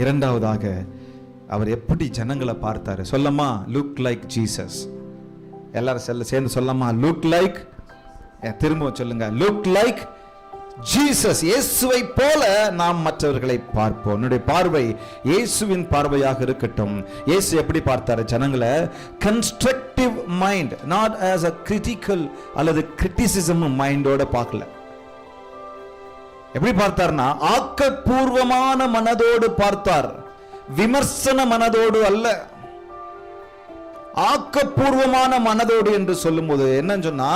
இரண்டாவதாக அவர் எப்படி ஜனங்களை பார்த்தாரு? சொல்லமா, லுக் லைக் ஜீசஸ். எல்லாரும் சேர்ந்து சொல்லமா, லுக் லைக். திரும்ப சொல்லுங்க, லுக் லைக் ஜீசஸ். இயேசுவை போல நாம் மற்றவர்களை பார்ப்போம். என்னுடைய பார்வை இயேசுவின் பார்வையாக இருக்கட்டும். இயேசு எப்படி பார்த்தாரு ஜனங்களை? Constructive mind, not as a critical அல்லது கிரிட்டிசிசம் மைண்டோட பார்க்கல. எப்படி பார்த்தார்னா, ஆக்கப்பூர்வமான மனதோடு பார்த்தார், விமர்சன மனதோடு அல்ல. ஆக்கப்பூர்வமான மனதோடு என்று சொல்லும்போது என்னன்னு சொன்னா,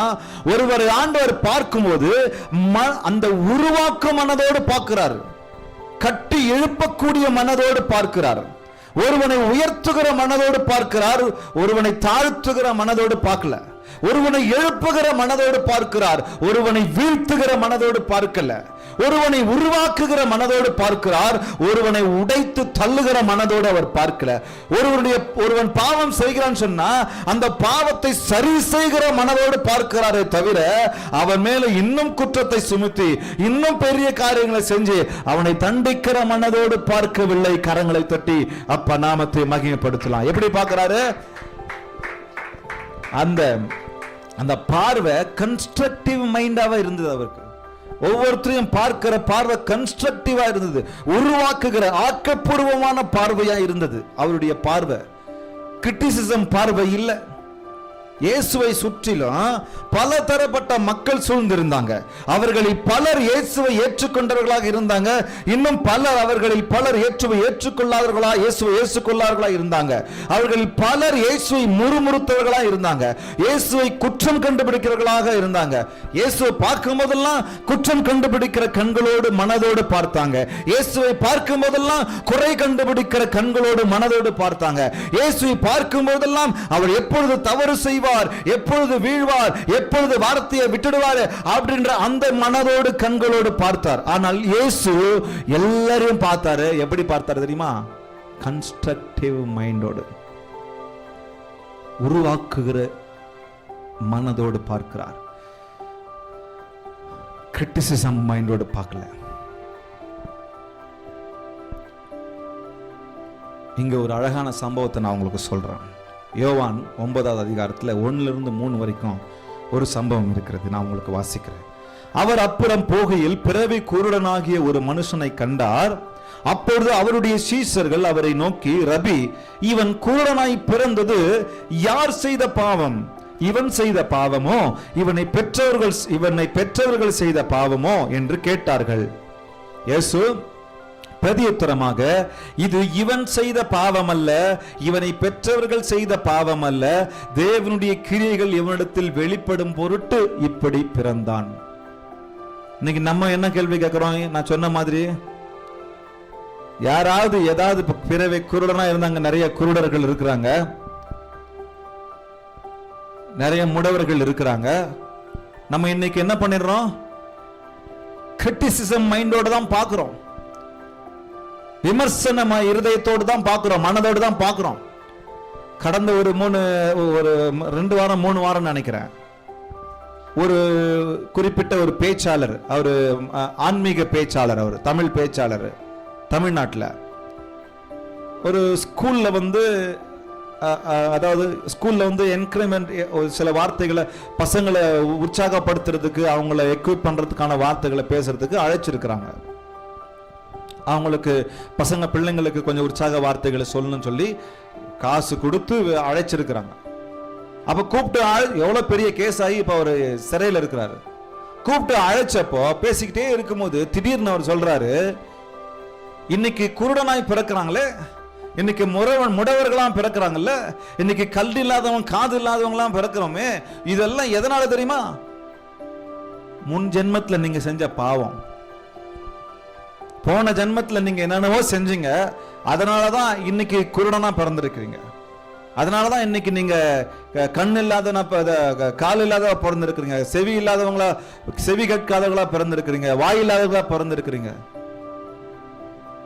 ஒருவர் ஆண்டவர் பார்க்கும்போது அந்த உருவாக்கும் மனதோடு பார்க்கிறார், கட்டி எழுப்பக்கூடிய மனதோடு பார்க்கிறார், ஒருவனை உயர்த்துகிற மனதோடு பார்க்கிறார், ஒருவனை தாழ்த்துகிற மனதோடு பார்க்கல. ஒருவனை எழுப்புகிற மனதோடு பார்க்கிறார், ஒருவனை வீழ்த்துகிற மனதோடு பார்க்கல. ஒருவனை உருவாக்குகிற மனதோடு பார்க்கிறார், ஒருவனை உடைத்து தள்ளுகிற மனதோடு அவர் பார்க்கல. ஒருவன் பாவம் செய்கிறான் சொன்னா அந்த பாவத்தை சரி செய்கிற மனதோடு பார்க்கிறாரே தவிர அவன் மேல இன்னும் குற்றத்தை சுமத்தி இன்னும் பெரிய காரியங்களை செஞ்சு அவனை தண்டிக்கிற மனதோடு பார்க்கவில்லை. கரங்களை தட்டி அப்ப நாமத்தை மகிமைப்படுத்தலாம். எப்படி பார்க்கிறாரு? அந்த பார்வை கன்ஸ்ட்ரக்டிவ் மைண்டாவா இருந்தது அவருக்கு. ஒவ்வொருத்தரையும் பார்க்கிற பார்வை கன்ஸ்ட்ரக்டிவா இருந்தது, உருவாக்குகிற ஆக்கப்பூர்வமான பார்வையா இருந்தது அவருடைய பார்வை. கிரிட்டிசிசம் பார்வை இல்லை. இயேசுவை சுற்றிலும் பல தரப்பட்ட மக்கள் சூழ்ந்திருந்தாங்க. அவர்களில் பலர் இயேசுவை ஏற்றுக்கொண்டவர்களாக இருந்தாங்க, இன்னும் பலர் அவர்களில் பலர் இயேசுவை ஏற்றுக்கொள்ளார்களா இருந்தாங்க. அவர்களில் பலர் இயேசுவை முறுமுறுத்தவர்களா இருந்தாங்க, இயேசுவை குற்றம் கண்டுபிடிக்கிறவர்களாக இருந்தாங்க. இயேசுவை பார்க்கும் போதெல்லாம் குற்றம் கண்டுபிடிக்கிற கண்களோடு மனதோடு பார்த்தாங்க. இயேசுவை பார்க்கும் போதெல்லாம் குறை கண்டுபிடிக்கிற கண்களோடு மனதோடு பார்த்தாங்க. இயேசுவை பார்க்கும் போதெல்லாம் அவர் எப்பொழுது தவறு செய்வார், எப்பொழுது வீழ்வார், எப்பொழுது வார்த்தையை விட்டுடுவார் அப்படின்ற அந்த மனதோடு கண்களோடு பார்த்தார். ஆனால் இயேசு எல்லாரையும் பார்த்தாரு. எப்படி பார்த்தார் தெரியுமா? கன்ஸ்ட்ரக்டிவ் மைண்டோடு, உருவாக்குகிற மனதோடு பார்க்கிறார். கிரிட்டிசிசம் மைண்டோடு பார்க்கல. இங்க ஒரு அழகான சம்பவத்தை நான் உங்களுக்கு சொல்றேன். யோவான் 9வது அதிகாரத்தில் 1-3 வரைக்கும் ஒரு சம்பவம் இருக்கிறது. நான் உங்களுக்கு வாசிக்கிறேன். அவர் அப்புறம் போகையில் பிறவி குருடனாகிய ஒரு மனுஷனை கண்டார். அப்பொழுது அவருடைய சீஷர்கள் அவரை நோக்கி, ரபி, இவன் குருடனாய் பிறந்தது யார் செய்த பாவம்? இவன் செய்த பாவமோ இவனை பெற்றவர்கள் செய்த பாவமோ என்று கேட்டார்கள். இயேசு பிரதியுத்தரமாக, இது இவன் செய்த பாவம் அல்ல, இவனை பெற்றவர்கள் செய்த பாவம் அல்ல, தேவனுடைய கிரியைகள் இவனிடத்தில் வெளிப்படும் பொருட்டு இப்படி பிறந்தான். இன்னைக்கு நம்ம என்ன கேள்வி கேட்கிறோம்? நான் சொன்ன மாதிரி யாராவது ஏதாவது பிறவை குருடனா இருந்தாங்க, நிறைய குருடர்கள் இருக்கிறாங்க, நிறைய முடவர்கள் இருக்கிறாங்க. நம்ம இன்னைக்கு என்ன பண்ணிடுறோம்? கிரிட்டிசிசம் மைண்டோட தான் பார்க்கிறோம், விமர்சன இருதயத்தோடு தான் பார்க்கிறோம், மனதோடு தான் பார்க்கிறோம். கடந்த ஒரு 2 வாரம் 3 வாரம் நினைக்கிறேன், ஒரு குறிப்பிட்ட ஒரு பேச்சாளர், அவர் ஆன்மீக பேச்சாளர், அவர் தமிழ் பேச்சாளர், தமிழ்நாட்டில் ஒரு ஸ்கூல்ல வந்து அதாவது ஸ்கூல்ல வந்து என்கரேஜ்மெண்ட் சில வார்த்தைகளை பசங்களை உற்சாகப்படுத்துறதுக்கு, அவங்கள எக்யூப் பண்றதுக்கான வார்த்தைகளை பேசுறதுக்கு அழைச்சிருக்கிறாங்க. அவங்களுக்கு பிள்ளைங்களுக்கு கொஞ்சம் உற்சாக வார்த்தைகளை சொல்லணும்னு சொல்லி காசு கொடுத்து அழைச்சிருக்கிறாங்க. அப்ப கூப்பிட்டு எவ்வளவு பெரிய கேஸ் ஆகி இப்ப அவர் சிறையில் இருக்கிறாரு. கூப்பிட்டு அழைச்சப்போ பேசிக்கிட்டே இருக்கும்போது திடீர்னு அவர் சொல்றாரு, இன்னைக்கு குருடனாய் பிறக்கிறாங்களே, இன்னைக்கு முடவர்களாம் பிறக்கிறாங்கல்ல, இன்னைக்கு கல்வி இல்லாதவன் காது இல்லாதவங்களாம் பிறக்கிறோமே, இதெல்லாம் எதனால தெரியுமா? முன் ஜென்மத்துல நீங்க செஞ்ச பாவம், போன ஜென்மத்துல நீங்க என்னென்னவோ செஞ்சீங்க, அதனாலதான் இன்னைக்கு குருடனா பிறந்திருக்கிறீங்க. அதனாலதான் இன்னைக்கு நீங்க கண் இல்லாத கால் இல்லாத பிறந்திருக்கிறீங்க, செவி இல்லாதவங்களா, செவி கேட்காதவங்களா பிறந்திருக்கிறீங்க, வாய் இல்லாதவங்களா பிறந்திருக்கிறீங்க.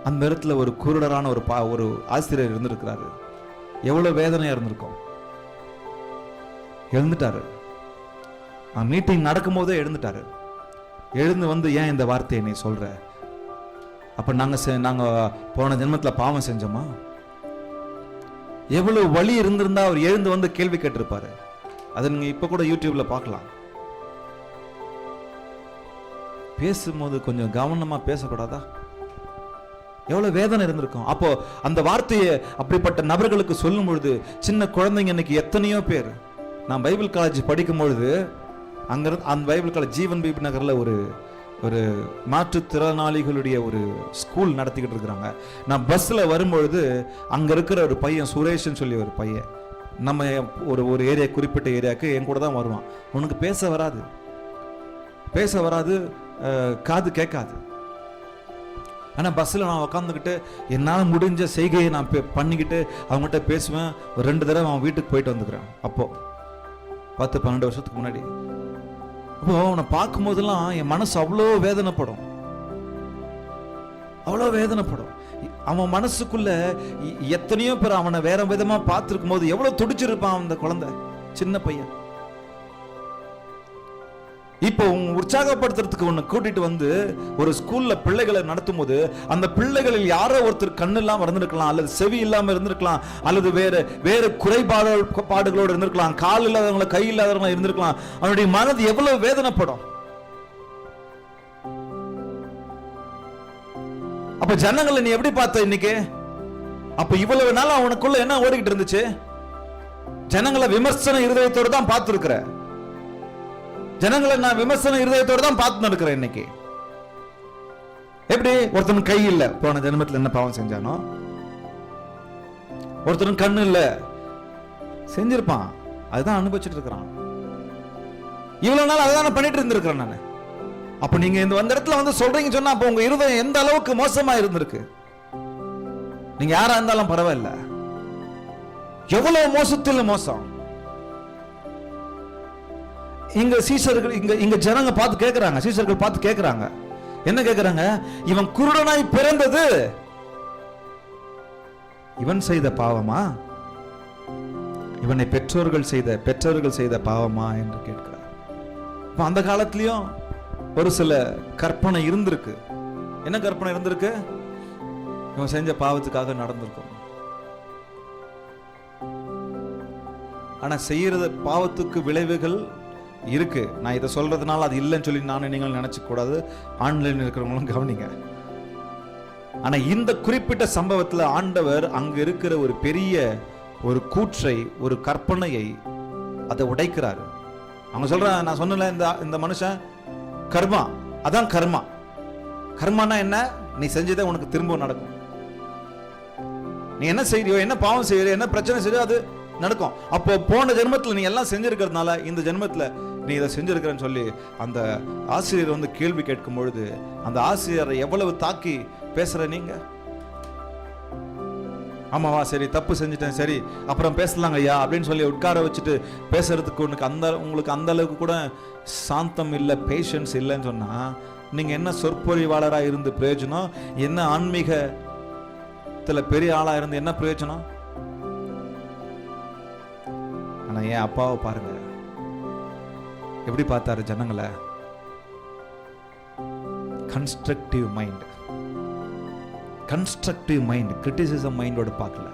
அந்த இடத்துல ஒரு குருடரான ஒரு ஆசிரியர் இருந்திருக்கிறாரு. எவ்வளவு வேதனையா இருந்திருக்கும். எழுந்துட்டாரு. மீட்டிங் நடக்கும் போதே எழுந்துட்டாரு. எழுந்து வந்து, ஏன் இந்த வார்த்தையை நீ சொல்ற? அப்ப நாங்க போன ஜென்மத்துல பாவம் செஞ்சோமா? எவ்வளவு வலி இருந்திருந்தா அவர் எழுந்து வந்து கேள்வி கேட்டிருப்பாரு. அதை நீங்க இப்ப கூட யூடியூப்ல பார்க்கலாம். பேசும்போது கொஞ்சம் கவனமா பேசக்கூடாதா? எவ்வளவு வேதனை இருந்திருக்கும். அப்போ அந்த வார்த்தையை அப்படிப்பட்ட நபர்களுக்கு சொல்லும் பொழுது, சின்ன குழந்தைங்க இன்னைக்கு எத்தனையோ பேர், நான் பைபிள் காலேஜ் படிக்கும் பொழுது அங்கிருந்து அந்த பைபிள் காலேஜ் ஜீவன் பிபி நகர்ல ஒரு மாற்றுத்திறனாளிகளுடைய ஒரு ஸ்கூல் நடத்திக்கிட்டு இருக்கிறாங்க. நான் பஸ்ல வரும்பொழுது அங்க இருக்கிற ஒரு பையன், சுரேஷ்னு சொல்லி ஒரு பையன், நம்ம ஒரு ஏரியா, குறிப்பிட்ட ஏரியாவுக்கு என் கூட தான் வருவான். உனக்கு பேச வராது, காது கேட்காது. ஆனா பஸ்ல நான் உட்காந்துக்கிட்டு என்னால் முடிஞ்ச செய்கையை நான் பண்ணிக்கிட்டு அவங்ககிட்ட பேசுவேன். ஒரு 2 தடவை அவன் வீட்டுக்கு போயிட்டு வந்துக்கிறேன். அப்போ 10-12 வருஷத்துக்கு முன்னாடி. அப்போ அவனை பார்க்கும் போதெல்லாம் என் மனசு அவ்வளோ வேதனைப்படும். அவன் மனசுக்குள்ள எத்தனையோ பேர் அவனை வேற விதமா பார்த்திருக்கும் போது எவ்வளவு துடிச்சிருப்பான் அந்த குழந்தை, சின்ன பையன். இப்போ உற்சாகப்படுத்துறதுக்கு ஒண்ணு கூட்டிட்டு வந்து ஒரு ஸ்கூல்ல பிள்ளைகளை நடத்தும் போது, அந்த பிள்ளைகளில் யாரோ ஒருத்தர் கண்ணு இல்லாம இருந்திருக்கலாம், அல்லது செவி இல்லாம இருந்திருக்கலாம், அல்லது வேற குறைபாடுகளோடு இருந்திருக்கலாம், கால் இல்லாதவங்கள, கை இல்லாதவங்கள இருந்திருக்கலாம். அவனுடைய மனது எவ்வளவு வேதனைப்படும். அப்ப ஜனங்களை நீ எப்படி பார்த்த இன்னைக்கு? அப்ப இவ்வளவு நாள் அவனுக்குள்ள என்ன ஓடிக்கிட்டு இருந்துச்சு? ஜனங்களை விமர்சன இருதயத்தோடு தான் பார்த்திருக்கிற. ஜனங்களை நான் விமர்சன இருதயத்தோடு தான் பார்த்து நடக்கிறேன். இன்னைக்கு எப்படி? ஒருத்தன் கை இல்ல, போன ஜென்மத்தில் என்ன பாவம் செஞ்சானோ. ஒருத்தன் கண்ணு இல்ல, செஞ்சிருப்பான், அதுதான் அனுபவிச்சுட்டு இருக்கிறான். இவ்வளவு நாள் அதுதான் பண்ணிட்டு இருந்திருக்கிறேன் நான். அப்ப நீங்க இந்த இடத்துல வந்து சொல்றீங்க சொன்னா, அப்ப உங்க இருதயம் எந்த அளவுக்கு மோசமா இருந்திருக்கு. நீங்க யாரா இருந்தாலும் பரவாயில்ல, எவ்வளவு மோசத்தில் மோசம். இங்க சீஷர்கள், இங்க ஜனங்க பார்த்து கேட்கிறாங்க, சீஷர்கள் பார்த்து கேட்கிறாங்க. என்ன கேட்கிறாங்க? இவன் குருடனாய் பிறந்தது இவன் செய்த பாவமா, இவனை பெற்றோர்கள் செய்த பாவமா என்று கேட்கிறார். அந்த காலத்திலயும் ஒரு சில கற்பனை இருந்திருக்கு. என்ன கற்பனை இருந்திருக்கு? இவன் செஞ்ச பாவத்துக்காக நடந்திருக்கும். ஆனா செய்யறது பாவத்துக்கு விளைவுகள் இருக்கு. நான் இதை சொல்றதுனால அது இல்லைன்னு சொல்லி நானும் நீங்கள் நினைச்சு கூடாது. ஆன்லைன் இருக்கிறவங்களும் கவனிங்க. ஆனா இந்த குறிப்பிட்ட சம்பவத்துல ஆண்டவர் அங்க இருக்கிற ஒரு பெரிய ஒரு கூற்றை, ஒரு கற்பனையை அதை உடைக்கிறாரு. அவங்க சொல்ற, நான் சொன்னல இந்த மனுஷன் கர்மா, அதான் கர்மா. கர்மானா என்ன? நீ செஞ்சதே உனக்கு திரும்ப நடக்கும். நீ என்ன செய்யறியோ, என்ன பாவம் செய்யறியோ, என்ன பிரச்சனை செய்யறியோ அது நடக்கும். அப்போ போன ஜென்மத்துல நீ எல்லாம் செஞ்சிருக்கிறதுனால இந்த ஜென்மத்துல நீ இதை செஞ்சிருக்கிறன்னு சொல்லி அந்த ஆசிரியர் வந்து கேள்வி கேட்கும் பொழுது, அந்த ஆசிரியரை எவ்வளவு தாக்கி பேசுற நீங்க. ஆமாவா, சரி தப்பு செஞ்சுட்டேன், சரி அப்புறம் பேசலாங்க ஐயா அப்படின்னு சொல்லி உட்கார வச்சுட்டு பேசுறதுக்கு உங்களுக்கு அந்த அளவுக்கு கூட சாந்தம் இல்லை, பேஷன்ஸ் இல்லைன்னு சொன்னா நீங்க என்ன சொற்பொழிவாளரா இருந்து பிரயோஜனம்? என்ன ஆன்மீகத்துல பெரிய ஆளா இருந்து என்ன பிரயோஜனம்? ஆனா என் அப்பாவை பாருங்க எப்படி பார்த்தாரு ஜனங்களை. கன்ஸ்ட்ரக்டிவ் மைண்ட், கிரிட்டிசிசம் மைண்டோட பார்க்கல.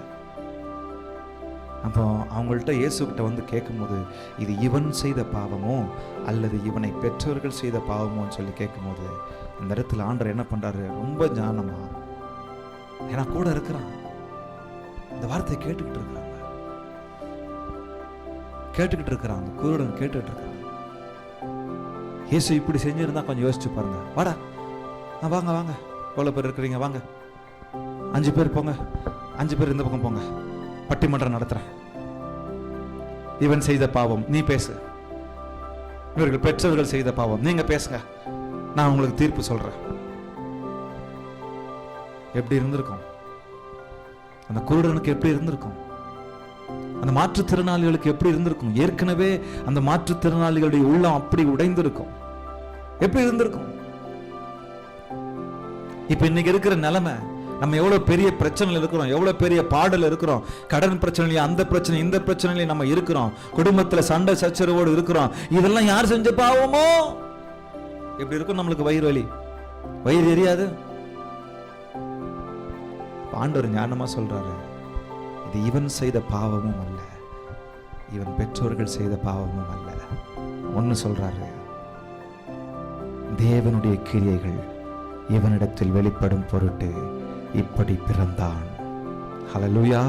அப்போ அவங்கள்ட்ட இயேசுகிட்ட வந்து கேட்கும்போது, இது இவன் செய்த பாவமோ அல்லது இவனை பெற்றோர்கள் செய்த பாவமோன்னு சொல்லி கேட்கும்போது, அந்த இடத்துல ஆண்டவர் என்ன பண்றாரு? ரொம்ப ஞானமா, ஏன்னா கூட இருக்கிறான், இந்த வார்த்தையை கேட்டுக்கிட்டு இருக்கிறான். அந்த குருடன் கேட்டுக்கிட்டு இருக்கிறான். இயேசு இப்படி செஞ்சிருந்தா கொஞ்சம் யோசிச்சு பாருங்க. வாடா, வாங்க, எவ்வளவு பேர் இருக்கிறீங்க, வாங்க, 5 பேர் போங்க, 5 பேர் இந்த பக்கம் போங்க, பட்டிமன்றம் நடத்துறேன். இவன் செய்த பாவம் நீ பேசு, இவர்கள் பெற்றோர்கள் செய்த பாவம் நீங்க பேசுங்க, நான் உங்களுக்கு தீர்ப்பு சொல்றேன். எப்படி இருந்திருக்கும்? அந்த குருடனுக்கு எப்படி இருந்திருக்கும்? அந்த மாற்றுத்திறனாளிகளுக்கு எப்படி இருந்திருக்கும்? ஏற்கனவே அந்த மாற்றுத்திறனாளிகளுடைய உள்ளம் அப்படி உடைந்திருக்கும். எப்படி இருந்திருக்கும்? இப்ப இன்னைக்கு இருக்கிற நிலைமை, நம்ம எவ்வளவு பெரிய பிரச்சனையில் இருக்கிறோம், எவ்வளவு பெரிய பாடல் இருக்கிறோம், கடன் பிரச்சனையில, அந்த பிரச்சனை இந்த பிரச்சனையில நம்ம இருக்கிறோம், குடும்பத்துல சண்டை சச்சரவோடு இருக்கிறோம். இதெல்லாம் யார் செஞ்ச பாவமோ? எப்படி இருக்கும்? நம்மளுக்கு வயிறு வலி, வயிறு எரியாது. ஆண்டவர் ஞானமா சொல்றாரு, இது இவன் செய்த பாவமும் அல்ல, இவன் பெற்றோர்கள் செய்த பாவமும் அல்ல. ஒன்னு சொல்றாரு, தேவனுடைய கிரியைகள் இவனிடத்தில் வெளிப்படும் பொருட்டு இப்படி பிறந்தான். ஹல்லேலூயா.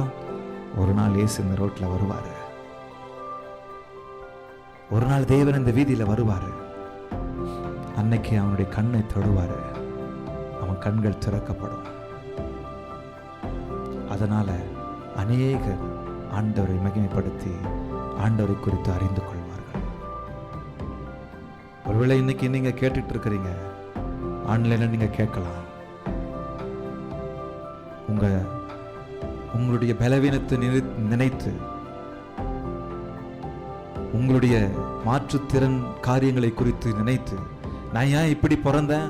ஒரு நாள் இயேசு இந்த ரோட்ல வருவாரு, ஒரு நாள் தேவன் இந்த வீதியில வருவாரு. அன்னைக்கு அவனுடைய கண்ணை தொடுவாரு, அவன் கண்கள் திறக்கப்படும். அதனால அநேகர் ஆண்டவரை மகிமைப்படுத்தி ஆண்டவரை குறித்து அறிந்து கொள்வார்கள். ஒருவேளை இன்னைக்கு நீங்க கேட்டுட்டு இருக்கிறீங்க, ஆன்லைன்ல நீங்க கேட்கலாம். உங்களுடைய பலவீனத்தை நினைத்து, உங்களுடைய மாற்றுத்திறன் காரியங்களை குறித்து நினைத்து, நான் ஏன் இப்படி பிறந்தேன்,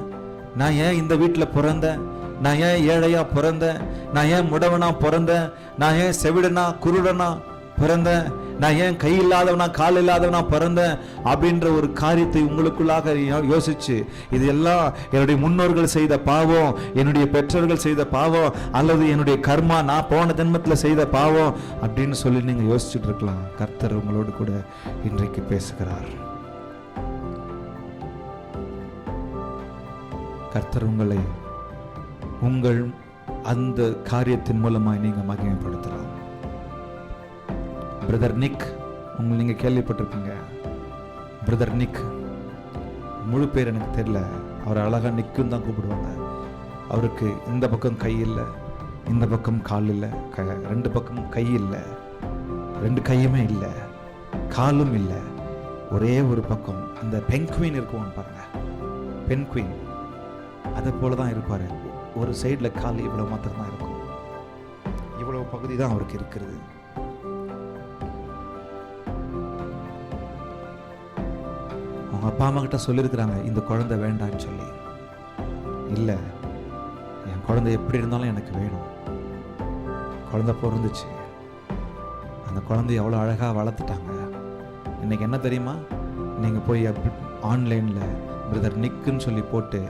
நான் ஏன் இந்த வீட்டில் பிறந்தேன், நான் ஏன் ஏழையா பிறந்தேன், நான் ஏன் முடவனா பிறந்தேன், நான் ஏன் செவிடனா குருடனா பிறந்தேன், நான் ஏன் கை இல்லாதவனா கால் இல்லாதவனா பிறந்தேன் அப்படின்ற ஒரு காரியத்தை உங்களுக்குள்ளாக யோசிச்சு, இது எல்லாம் என்னுடைய முன்னோர்கள் செய்த பாவம், என்னுடைய பெற்றோர்கள் செய்த பாவம், அல்லது என்னுடைய கர்மா, நான் போன ஜென்மத்தில் செய்த பாவம் அப்படின்னு சொல்லி நீங்க யோசிச்சுட்டு இருக்கலாம். கர்த்தர் உங்களோடு கூட இன்றைக்கு பேசுகிறார். கர்த்தர் உங்களை உங்கள் அந்த காரியத்தின் மூலமாய் நீங்க மகிமைப்படுத்தலாம். பிரதர் நிக், நீங்க கேள்விப்பட்டிருப்பீங்க. பிரதர் நிக், முழு பேர் எனக்கு தெரியல, அவர் அழகா நிக்குன்னு தான் கூப்பிடுவாங்க. அவருக்கு இந்த பக்கம் கை இல்லை, இந்த பக்கம் கால் இல்லை, ரெண்டு பக்கம் கை இல்லை, ரெண்டு கையுமே இல்லை, காலும் இல்லை, ஒரே ஒரு பக்கம் இந்த பென்குயின் இருக்குவான்னு பாருங்க, பென்குயின் அதை போல தான் இருப்பாரு. ஒரு சைடுல கால் இவ்வளவு மாத்திரம் தான் இருக்கும், இவ்வளவு பகுதி தான் அவருக்கு இருக்கிறது. அவங்க அப்பா அம்மா கிட்ட சொல்லியிருக்கிறாங்க, இந்த குழந்தை வேண்டான்னு சொல்லி. இல்லை, என் குழந்தை எப்படி இருந்தாலும் எனக்கு வேணும். குழந்தை பிறந்துச்சு, அந்த குழந்தைய எவ்வளோ அழகாக வளர்த்துட்டாங்க. இன்னைக்கு என்ன தெரியுமா, நீங்கள் போய் ஆன்லைனில் பிரதர் நிக்குன்னு சொல்லி போட்டு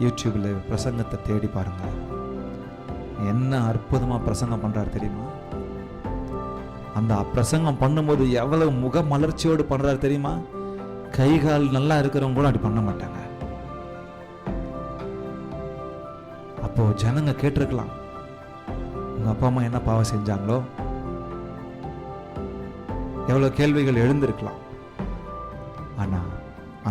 யூடியூப்ல பிரசங்கத்தை தேடி பாருங்க, என்ன அற்புதமா பிரசங்கம் பண்றாரு தெரியுமா? அந்த பிரசங்கம் பண்ணும்போது எவ்வளவு முக மலர்ச்சியோடு பண்றாரு தெரியுமா? கை கால் நல்லா இருக்கிறவங்க கூட அப்படி பண்ண மாட்டாங்க. அப்போ ஜனங்க கேட்டிருக்கலாம், உங்க அப்பா அம்மா என்ன பாவம் செஞ்சாங்களோ, எவ்வளவு கேள்விகள் எழுந்திருக்கலாம். ஆனா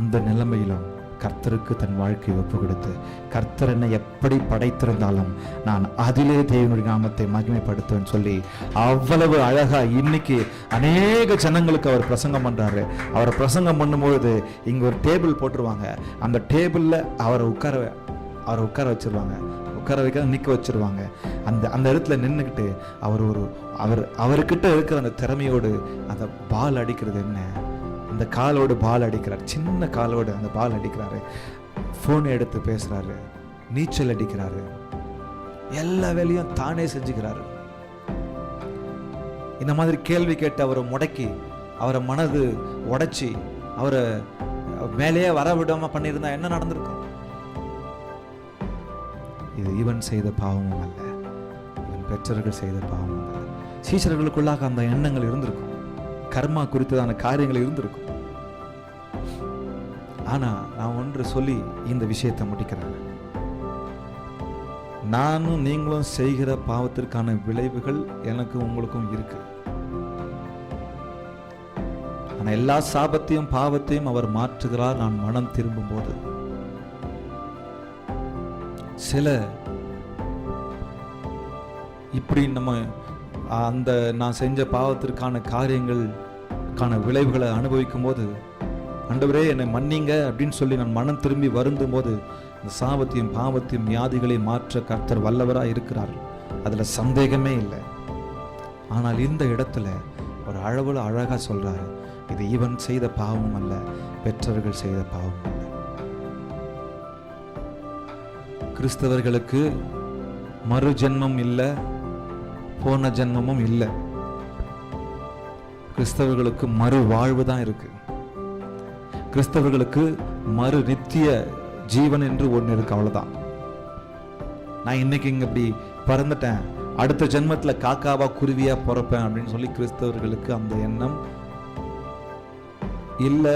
அந்த நிலைமையிலும் கர்த்தருக்கு தன் வாழ்க்கையை ஒப்பு கொடுத்து, கர்த்தர் என்னை எப்படி படைத்திருந்தாலும் நான் அதிலே தேவனுடைய நாமத்தை மகிமைப்படுத்துவேன்னு சொல்லி அவ்வளவு அழகா இன்னைக்கு அநேக ஜனங்களுக்கு அவர் பிரசங்கம் பண்றாரு. அவர் பிரசங்கம் பண்ணும்பொழுது இங்க ஒரு டேபிள் போட்டுருவாங்க, அந்த டேபிள்ல அவரை உட்கார வச்சிருவாங்க, உட்கார வைக்க நிற்க வச்சிருவாங்க. அந்த இடத்துல நின்றுக்கிட்டு அவர்கிட்ட இருக்கிற அந்த திறமையோடு அந்த பால் அடிக்கிறது என்ன, அந்த காலோடு பால் அடிக்கிறார், சின்ன காலோடு அந்த பால் அடிக்கிறாரு, போன் எடுத்து பேசுறாரு, நீச்சல் அடிக்கிறாரு, எல்லா வேலையும் தானே செஞ்சுக்கிறாரு. இந்த மாதிரி கேள்வி கேட்டு அவரை முடக்கி, அவரை மனது உடைச்சி, அவரை மேலேயே வர விடாம பண்ணியிருந்தா என்ன நடந்திருக்கும்? இது இவன் செய்த பாவமும் அல்ல, இவன் பெற்றோர்கள் செய்த பாவமும் அல்ல. சீஷர்களுக்குள்ளாக அந்த எண்ணங்கள் இருந்திருக்கும், கர்மா குறித்ததான காரியங்கள் இருந்திருக்கும். ஆனா நான் ஒன்று சொல்லி இந்த விஷயத்தை முடிக்கிறேன். நானும் நீங்களும் செய்கிற பாவத்திற்கான விளைவுகள் எனக்கு உங்களுக்கும் இருக்கு. ஆனா எல்லா சாபத்தையும் பாவத்தையும் அவர் மாற்றுகிறார் நான் மனம் திரும்பும் போது. சில இப்படி நம்ம அந்த நான் செஞ்ச பாவத்திற்கான காரியங்களுக்கான விளைவுகளை அனுபவிக்கும் போது, ஆண்டவரே என்னை மன்னிங்க அப்படின்னு சொல்லி நான் மனம் திரும்பி வருந்தும் போது, இந்த சாபத்தையும் பாவத்தையும் வியாதிகளையும் மாற்ற கர்த்தர் வல்லவராக இருக்கிறார், அதுல சந்தேகமே இல்லை. ஆனால் இந்த இடத்துல ஒரு அளவுல அழகா சொல்றாரு, இது இவன் செய்த பாவமும் அல்ல, பெற்றோர்கள் செய்த பாவமும் அல்ல. கிறிஸ்தவர்களுக்கு மறு ஜென்மம் இல்லை, போன ஜென்மமும் இல்லை. கிறிஸ்தவர்களுக்கு மறு வாழ்வு தான் இருக்கு. கிறிஸ்தவர்களுக்கு மறு நித்திய ஜீவன் என்று ஒன்று இருக்கு, அவ்வளவுதான். நான் இன்னைக்கு இங்க இப்படி பறந்துட்டேன், அடுத்த ஜென்மத்துல காக்காவா குருவியா பிறப்பேன் அப்படின்னு சொல்லி கிறிஸ்தவர்களுக்கு அந்த எண்ணம் இல்ல,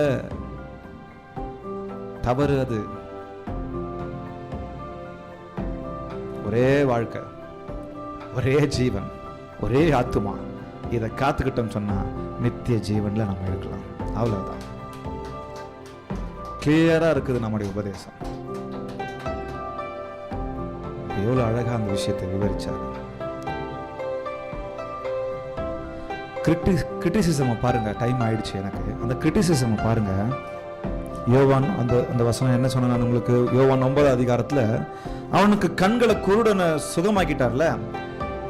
தவறு. அது ஒரே வாழ்க்கை, ஒரே ஜீவன், ஒரே ஆத்துமா. இதை காத்துக்கிட்டோம் சொன்னா நித்திய ஜீவன்ல நம்ம இருக்கலாம். அவ்வளவுதான். கிளியரா இருக்குது நம்முடைய உபதேசம். எவ்வளவு அழகா அந்த விஷயத்தை விவரிச்சாரு. கிரிட்டிசிசம் பாருங்க. டைம் ஆயிடுச்சு எனக்கு. அந்த கிரிட்டிசிசம் பாருங்க. யோவான் அந்த வசனம் என்ன சொன்ன நான் உங்களுக்கு, யோவான் 9 அதிகாரத்துல அவனுக்கு கண்களை குருடனை சுகமாக்கிட்டார்ல,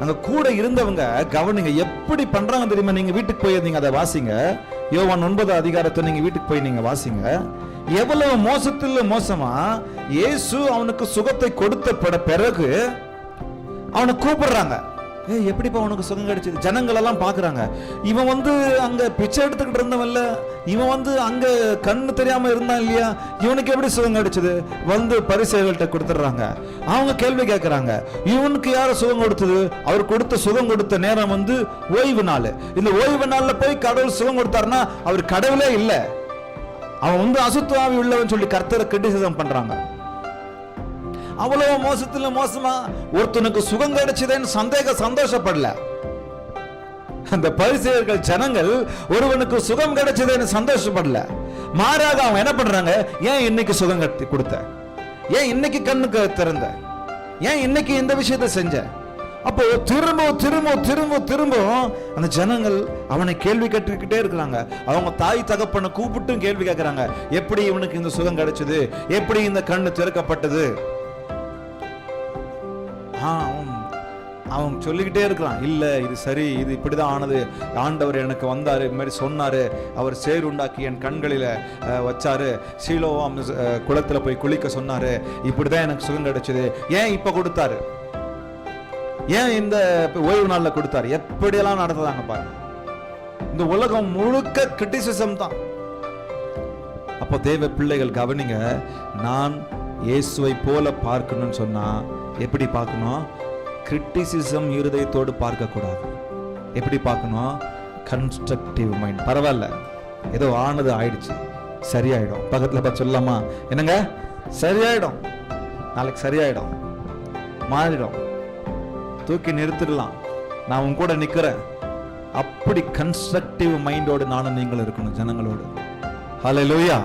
அங்க கூட இருந்தவங்க கவனிங்க எப்படி பண்றாங்க தெரியுமா? நீங்க வீட்டுக்கு போய் நீங்க அதை வாசிங்க. யோவான் 9 அதிகாரத்தை நீங்க வீட்டுக்கு போய் நீங்க வாசிங்க. எவ்வளவு மோசத்துல மோசமா இயேசு அவனுக்கு சுகத்தை கொடுத்த பிறகு அவனை கூப்பிடுறாங்க. எப்படிப்பா உனக்கு சுகம் கிடைச்சது? ஜனங்கள் எல்லாம் பாக்குறாங்க. இவன் அங்க பிச்சை எடுத்துக்கிட்டு இருந்தவன்ல, இவன் அங்க கண்ணு தெரியாம இருந்தான் இல்லையா, இவனுக்கு எப்படி சுகம் கிடைச்சது? பரிசேயர்கள்ட்ட கொடுத்துடுறாங்க. அவங்க கேள்வி கேட்கறாங்க, இவனுக்கு யார சுகம் கொடுத்தது? அவர் கொடுத்த சுகம் கொடுத்த நேரம் ஓய்வு நாள். இந்த ஓய்வு நாள்ல போய் கடவுள் சுகம் கொடுத்தாருன்னா அவர் கடவுளே இல்ல, அவன் அசுத்தாவி உள்ளவன் சொல்லி கர்த்தரை கிரிட்டிசிசம் பண்றாங்க. அவ்வளவு மோசத்துல மோசமா ஒருத்தனுக்கு சுகம் கிடைச்சதுன்னு சந்தோஷப்படல அந்த பரிசேயர்கள். ஜனங்கள் ஒருவனுக்கு சுகம் கிடைச்சதுன்னு சந்தோஷப்படல. மாறாக அவன் என்ன பண்றாங்க? ஏன் இன்னைக்கு சுகம் கொடுத்த? ஏன் இன்னைக்கு கண்ணுக்கு திறந்த? ஏன் இன்னைக்கு இந்த விஷயத்தை செஞ்ச? அப்போ திரும்ப அந்த ஜனங்கள் அவனை கேள்வி கேட்டுக்கிட்டே இருக்கிறாங்க. அவங்க தாய் தகப்பனை கூப்பிட்டு கேள்வி கேட்கிறாங்க, எப்படி இவனுக்கு இந்த சுகம் கிடைச்சது? எப்படி இந்த கண்ணு திறக்கப்பட்டது? அவன் சொல்லிக்கிட்டே இருக்கலாம், இல்ல இது சரி, இது இப்படிதான் ஆனது. ஆண்டவர் எனக்கு வந்தாரு, இது மாதிரி சொன்னாரு, அவர் சேர் உண்டாக்கி என் கண்களில வச்சாரு, சீலோவாம் குளத்துல போய் குளிக்க சொன்னாரு, இப்படிதான் எனக்கு சுகம் கிடைச்சது. ஏன் இப்ப கொடுத்தாரு? ஏன் இந்த ஓய்வு நாள்ல கொடுத்தாரு? எப்படியெல்லாம் நடத்துறாங்க பாருங்க. இந்த உலகம் முழுக்க கிரிட்டிசிசம் தான். அப்போ தேவ பிள்ளைகள் கவனிங்க, நான் இயேசுவை போல பார்க்கணும்னு சொன்னா எப்படி பார்க்கணும்? கிரிட்டிசிசம் இருதயத்தோடு பார்க்க கூடாது. எப்படி பார்க்கணும்? Constructive mind. பரவாயில்ல, ஏதோ ஆனது ஆயிடுச்சு, சரியாயிடும். பக்கத்துல பார்த்து சொல்லலாமா? என்னங்க, சரியாயிடும், நாளைக்கு சரியாயிடும், மாறிடும், தூக்கி நிறுத்திடலாம், நான் உன் கூட நிக்கிறேன். அப்படி கன்ஸ்ட்ரக்டிவ் மைண்டோடு நானும் நீங்களும் இருக்கணும் ஜனங்களோடு. ஹல்லேலூயா.